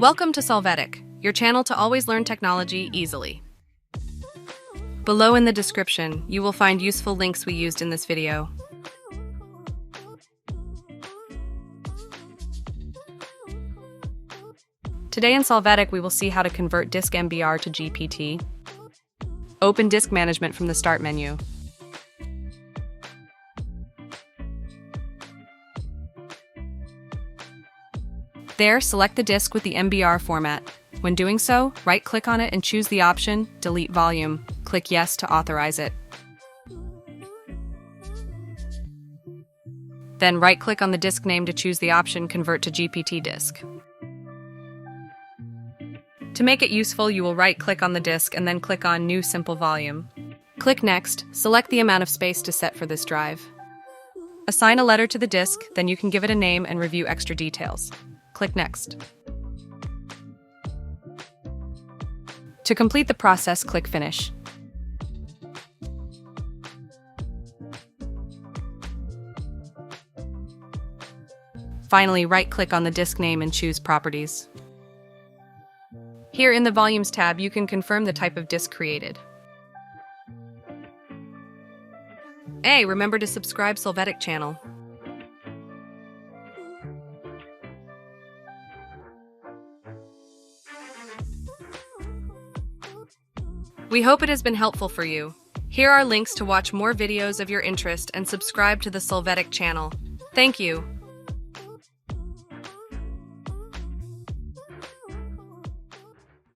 Welcome to Solvetic, your channel to always learn technology easily. Below in the description, you will find useful links we used in this video. Today in Solvetic, we will see how to convert Disk MBR to GPT. Open Disk Management from the Start menu. There, select the disk with the MBR format. When doing so, right-click on it and choose the option Delete Volume. Click Yes to authorize it. Then right-click on the disk name to choose the option Convert to GPT disk. To make it useful, you will right-click on the disk and then click on New Simple Volume. Click Next, select the amount of space to set for this drive. Assign a letter to the disk, then you can give it a name and review extra details. Click Next. To complete the process, click Finish. Finally, right-click on the disk name and choose Properties. Here in the Volumes tab, you can confirm the type of disk created. Hey, remember to subscribe Solvetic channel. We hope it has been helpful for you. Here are links to watch more videos of your interest and subscribe to the Solvetic channel. Thank you.